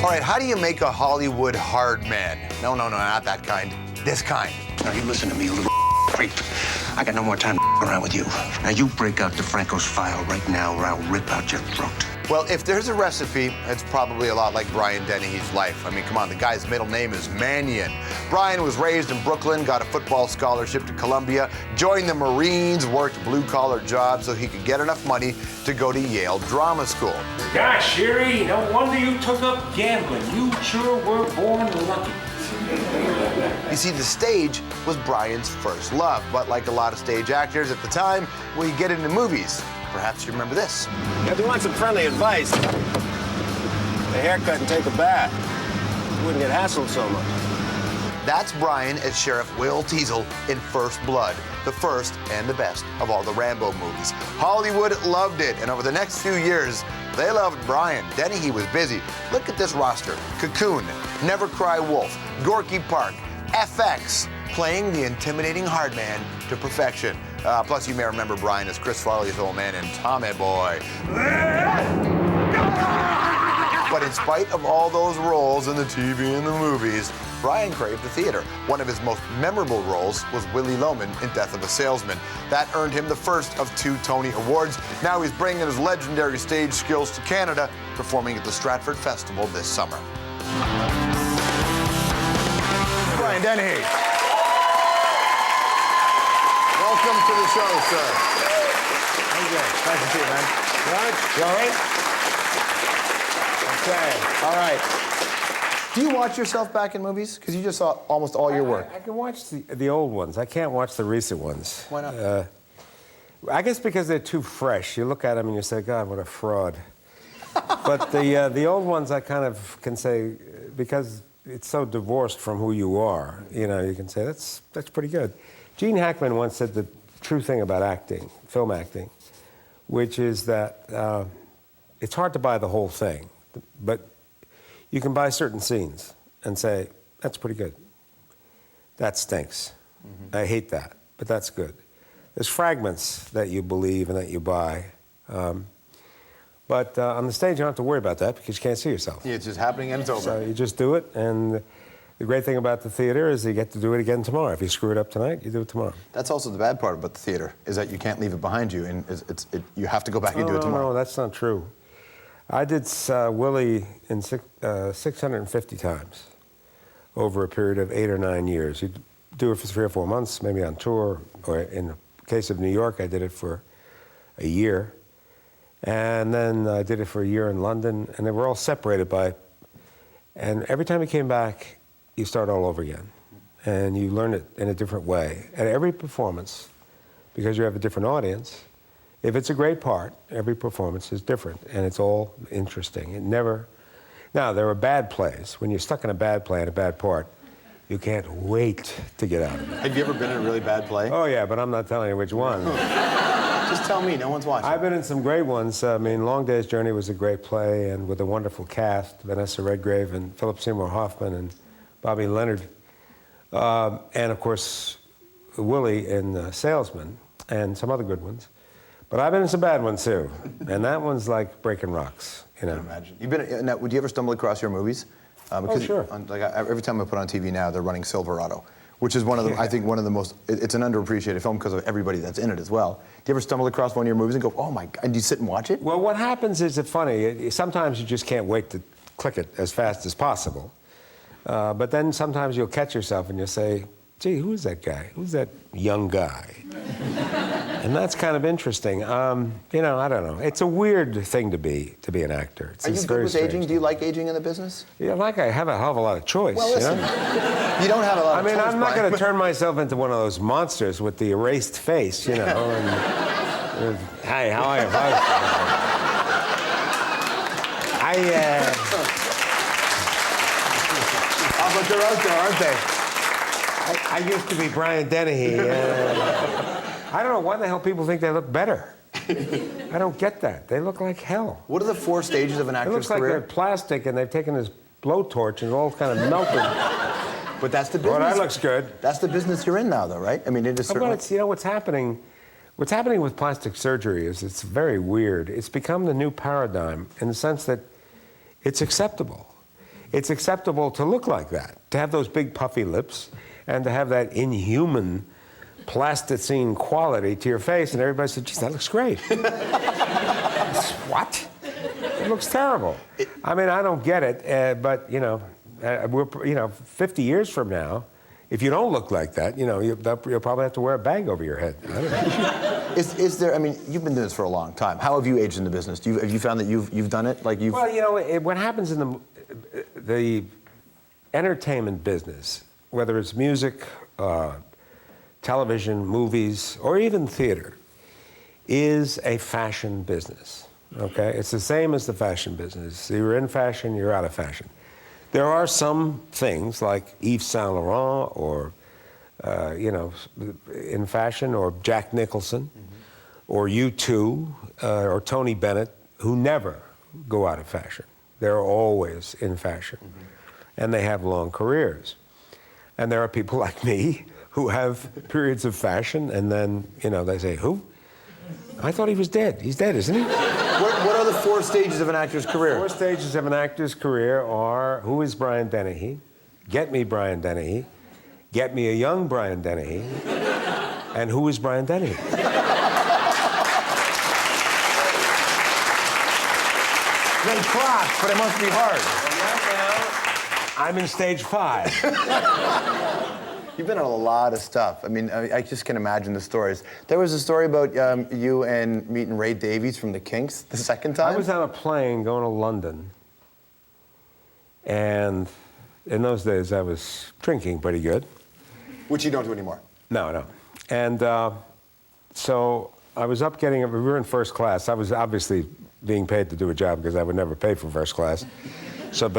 All right, how do you make a Hollywood hard man? No, not that kind. This kind. Now, you listen to me, you little creep. I got no more time to around with you. Now, you break out DeFranco's file right now or I'll rip out your throat. Well, if there's a recipe, it's probably a lot like Brian Dennehy's life. I mean, come on, the guy's middle name is Mannion. Brian was raised in Brooklyn, got a football scholarship to Columbia, joined the Marines, worked blue-collar jobs so he could get enough money to go to Yale Drama School. Gosh, Sherry, no wonder you took up gambling. You sure were born lucky. You see, the stage was Brian's first love, but like a lot of stage actors at the time, when you get into movies, perhaps you remember this. If you want some friendly advice, a haircut and take a bath. You wouldn't get hassled so much. That's Brian as Sheriff Will Teasel in First Blood, the first and the best of all the Rambo movies. Hollywood loved it, and over the next few years, they loved Brian. Dennehy was busy. Look at this roster. Cocoon, Never Cry Wolf, Gorky Park, FX, playing the intimidating hard man to perfection. Plus, you may remember Brian as Chris Farley's old man in Tommy Boy. But in spite of all those roles in the TV and the movies, Brian craved the theater. One of his most memorable roles was Willie Loman in Death of a Salesman. That earned him the first of 2 Tony Awards. Now he's bringing his legendary stage skills to Canada, performing at the Stratford Festival this summer. Brian Dennehy. Welcome to the show, sir. How you doing? Nice to see you, man. Good? You all right? Okay, all right. Do you watch yourself back in movies? Because you just saw almost all your work. I can watch the old ones. I can't watch the recent ones. Why not? I guess because they're too fresh. You look at them and you say, God, what a fraud. But the old ones I kind of can say, because it's so divorced from who you are, you can say, that's pretty good. Gene Hackman once said the true thing about acting, film acting, which is that it's hard to buy the whole thing, but you can buy certain scenes and say, that's pretty good. That stinks. Mm-hmm. I hate that, but that's good. There's fragments that you believe and that you buy. But on the stage, you don't have to worry about that because you can't see yourself. Yeah, it's just happening and it's over. So you just do it, and the great thing about the theater is you get to do it again tomorrow. If you screw it up tonight, you do it tomorrow. That's also the bad part about the theater, is that you can't leave it behind you, and you have to go back and do it tomorrow. No, that's not true. I did Willie in 650 times over a period of 8 or 9 years. You'd do it for 3 or 4 months, maybe on tour, or in the case of New York, I did it for a year. And then I did it for a year in London, and they were all separated by, and every time you came back, you start all over again. And you learn it in a different way. At every performance, because you have a different audience, if it's a great part, every performance is different, and it's all interesting. It never, now there are bad plays. When you're stuck in a bad play and a bad part, you can't wait to get out of it. Have you ever been in a really bad play? Oh yeah, but I'm not telling you which one. Just tell me, no one's watching. I've been in some great ones. I mean, Long Day's Journey was a great play, and with a wonderful cast, Vanessa Redgrave and Philip Seymour Hoffman and Bobby Leonard. And of course, Willie in Salesman, and some other good ones. But I've been in some bad ones too, and that one's like breaking rocks, I can imagine. You've been. Now, would you ever stumble across your movies? Oh, sure. Every time I put on TV now, they're running Silverado, which is one of the, I think, one of the most, it's an underappreciated film because of everybody that's in it as well. Do you ever stumble across one of your movies and go, oh my God, and do you sit and watch it? Well, what happens is, it's funny, sometimes you just can't wait to click it as fast as possible. But then sometimes you'll catch yourself and you'll say, gee, who's that guy? Who's that young guy? And that's kind of interesting. I don't know. It's a weird thing to be an actor. Are you good with aging? Do you like aging in the business? Yeah, I have a hell of a lot of choice. Well, listen, you don't have a lot of choice, I'm not Brian. going to turn myself into one of those monsters with the erased face, And, hey, how are you? But they're out there, aren't they? I used to be Brian Dennehy. I don't know why the hell people think they look better. I don't get that. They look like hell. What are the 4 stages of an actor's career? It looks like career? they're plastic and they've taken this blowtorch and all kind of melted. But that's the business. Well, that looks good. That's the business you're in now, though, right? I mean, it is certainly... Well, what's happening with plastic surgery is it's very weird. It's become the new paradigm in the sense that it's acceptable. it's acceptable to look like that, to have those big puffy lips, and to have that inhuman plasticine quality to your face, and everybody said, geez, that looks great. What? It looks terrible. I mean, I don't get it, but, you know, we're 50 years from now, if you don't look like that, you know, you'll probably have to wear a bag over your head. I don't know. Is there, I mean, you've been doing this for a long time. How have you aged in the business? Have you found that you've done it? Like you've... Well, you know, what happens in the entertainment business, whether it's music, television, movies, or even theater, is a fashion business, okay? It's the same as the fashion business. You're in fashion, you're out of fashion. There are some things like Yves Saint Laurent or, you know, in fashion, or Jack Nicholson, or U2, or Tony Bennett, who never go out of fashion. They're always in fashion, and they have long careers. And there are people like me who have periods of fashion, and then, you know, they say, who? I thought he was dead. He's dead, isn't he? What are the 4 stages of an actor's career? 4 stages of an actor's career are, who is Brian Dennehy? Get me Brian Dennehy. Get me a young Brian Dennehy. And who is Brian Dennehy? They cross, but it must be hard. I'm in stage 5. You've been on a lot of stuff. I mean, I just can imagine the stories. There was a story about you and meeting Ray Davies from the Kinks the second time. I was on a plane going to London, and in those days I was drinking pretty good. Which you don't do anymore. No. And so I was up getting, we were in first class. I was obviously being paid to do a job because I would never pay for first class. So,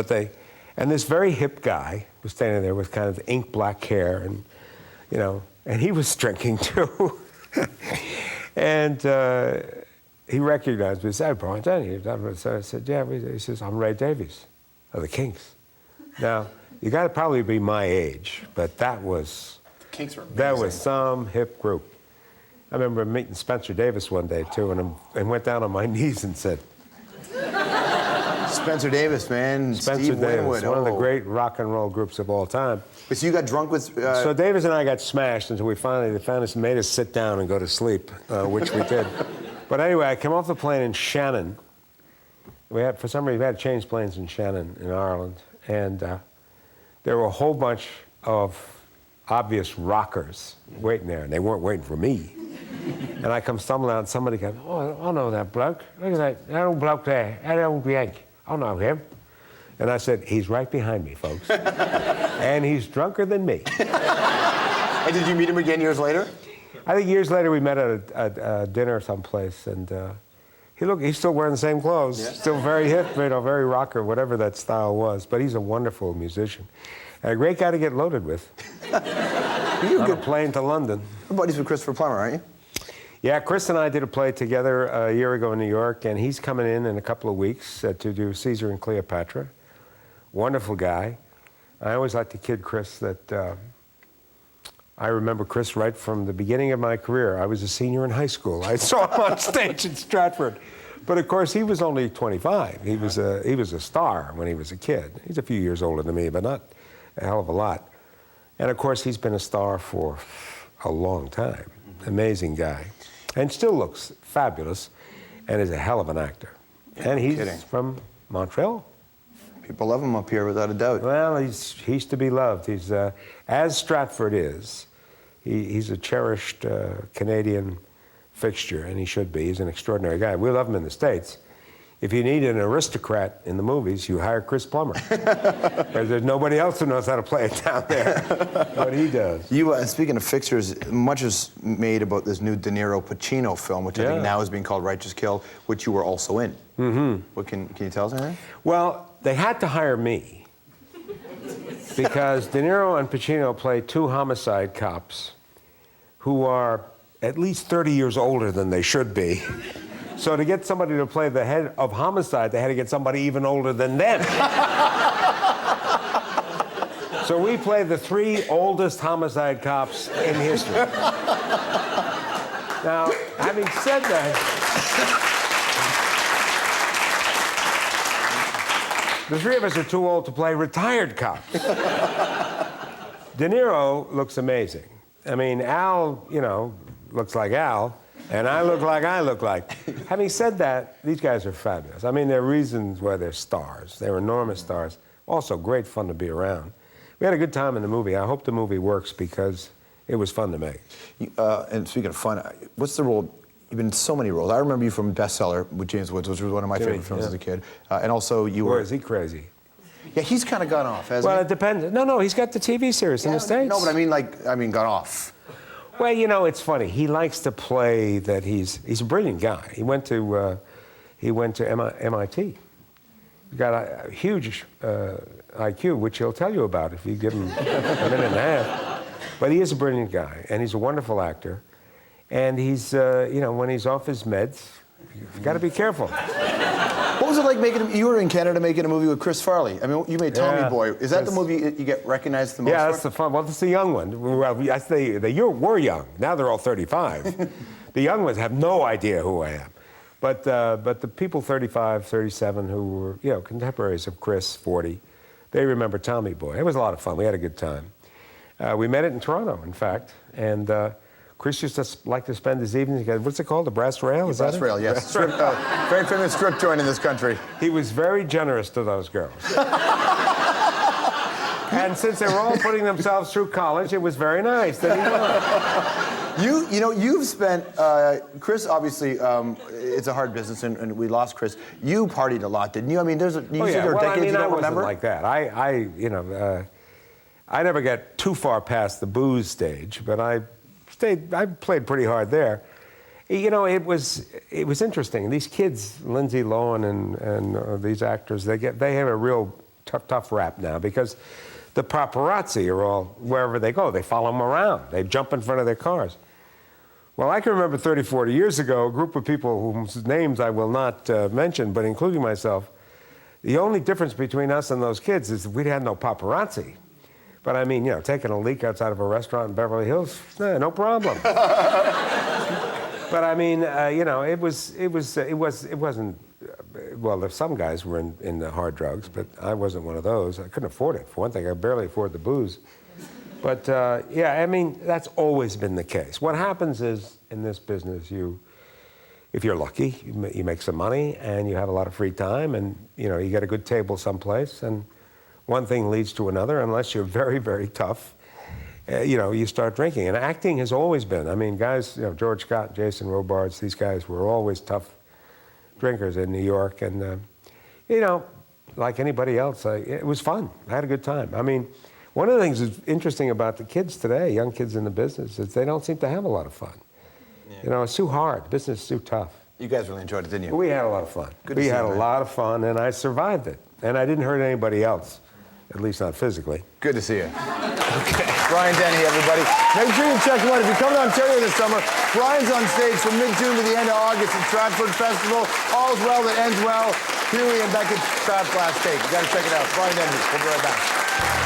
and this very hip guy was standing there with kind of ink black hair, and, you know, and he was drinking too. And he recognized me. He said, Brian Dennehy. So I said, yeah. He says, I'm Ray Davies of the Kinks. Now, you got to probably be my age, but that was, the Kinks were amazing. That was some hip group. I remember meeting Spencer Davis one day too, and went down on my knees and said, Spencer Davis, man. Spencer Steve Davis, Winwood. one of the great rock and roll groups of all time. So you got drunk with... So Davis and I got smashed until they finally made us sit down and go to sleep, which we did. But anyway, I came off the plane in Shannon. For some reason, we had to change planes in Shannon in Ireland. And there were a whole bunch of obvious rockers waiting there, and they weren't waiting for me. And I come stumbling out, and somebody goes, oh, I know that bloke. Look at that old bloke there, that old yank. I know him. And I said, he's right behind me, folks. And he's drunker than me. And did you meet him again years later? I think years later we met at a dinner someplace, and he's still wearing the same clothes, still very hip, you know, very rocker, whatever that style was. But he's a wonderful musician. And a great guy to get loaded with. On a plane to London. You're buddies with Christopher Plummer, aren't you? Yeah, Chris and I did a play together a year ago in New York, and he's coming in a couple of weeks to do Caesar and Cleopatra. Wonderful guy. I always like to kid Chris that I remember Chris right from the beginning of my career. I was a senior in high school. I saw him on stage in Stratford. But of course, he was only 25. He was a star when he was a kid. He's a few years older than me, but not a hell of a lot. And of course, he's been a star for a long time. Amazing guy. And still looks fabulous, and is a hell of an actor. And he's from Montreal. People love him up here, without a doubt. Well, he's to be loved. He's, as Stratford is, he's a cherished Canadian fixture, and he should be. He's an extraordinary guy. We love him in the States. If you need an aristocrat in the movies, you hire Chris Plummer. Because there's nobody else who knows how to play it down there. But he does. You, speaking of fixtures, much is made about this new De Niro-Pacino film, which I think now is being called Righteous Kill, which you were also in. Mm-hmm. What can you tell us anything? Well, they had to hire me because De Niro and Pacino play two homicide cops who are at least 30 years older than they should be. So to get somebody to play the head of homicide, they had to get somebody even older than them. So we play the three oldest homicide cops in history. Now, having said that, The three of us are too old to play retired cops. De Niro looks amazing. I mean, Al, you know, looks like Al, and I look like I look like. Having said that, these guys are fabulous. I mean, there are reasons why they're stars. They're enormous stars. Also, great fun to be around. We had a good time in the movie. I hope the movie works because it was fun to make. And speaking of fun, what's the role? You've been in so many roles. I remember you from Bestseller with James Woods, which was one of my favorite films as a kid. And also you were... Or is he crazy? Yeah, he's kind of gone off, hasn't he? Well, it depends. No, he's got the TV series in the States. No, but I mean, gone off. Well, you know, it's funny. He likes to play that he's a brilliant guy. He went to MIT. He got a huge IQ, which he'll tell you about if you give him a minute and a half. But he is a brilliant guy, and he's a wonderful actor. And he's, you know, when he's off his meds, you've got to be careful. What was it like making? You were in Canada making a movie with Chris Farley. I mean, you made Tommy Boy. Is that the movie you get recognized the most? Yeah, for? that's the fun. Well, that's the young one. Well, they were young. Now they're all 35. The young ones have no idea who I am. But the people 35, 37 who were, you know, contemporaries of Chris, 40, they remember Tommy Boy. It was a lot of fun. We had a good time. We met it in Toronto, in fact, and Chris used to like to spend his evenings. What's it called? The Brass Rail? Is Brass that Rail, it? yes. Very famous strip joint in this country. He was very generous to those girls. And since they were all putting themselves through college, it was very nice that he was. You know, you've spent, Chris, obviously, it's a hard business, and we lost Chris. You partied a lot, didn't you? I mean, there were decades you don't remember? Like that. I never got too far past the booze stage, but I played pretty hard there. You know, it was interesting. These kids, Lindsay Lohan and these actors, they have a real tough rap now because the paparazzi are all, wherever they go, they follow them around. They jump in front of their cars. Well, I can remember 30, 40 years ago, a group of people whose names I will not mention, but including myself, the only difference between us and those kids is we had no paparazzi. But I mean, you know, taking a leak outside of a restaurant in Beverly Hills, no problem. But I mean, you know, it wasn't. Well, some guys were in the hard drugs, but I wasn't one of those. I couldn't afford it. For one thing, I barely afford the booze. But yeah, I mean, that's always been the case. What happens is, in this business, if you're lucky, you make some money and you have a lot of free time, and you know, you get a good table someplace, and one thing leads to another. Unless you're very, very tough, you know, you start drinking. And acting has always been. I mean, guys, you know, George Scott, Jason Robards, these guys were always tough drinkers in New York, and you know, like anybody else, it was fun. I had a good time. I mean, one of the things that's interesting about the kids today, young kids in the business, is they don't seem to have a lot of fun. Yeah. You know, it's too hard. The business is too tough. You guys really enjoyed it, didn't you? We had a lot of fun. We had a lot of fun, and I survived it. And I didn't hurt anybody else, at least not physically. Good to see you. Okay. Brian Dennehy, everybody. Make sure you check him out. If you come to Ontario this summer, Brian's on stage from mid-June to the end of August at Stratford Festival. All's well that ends well. Huey and Beckett's Crab Glass Cake. You got to check it out. Brian Dennehy. We'll be right back.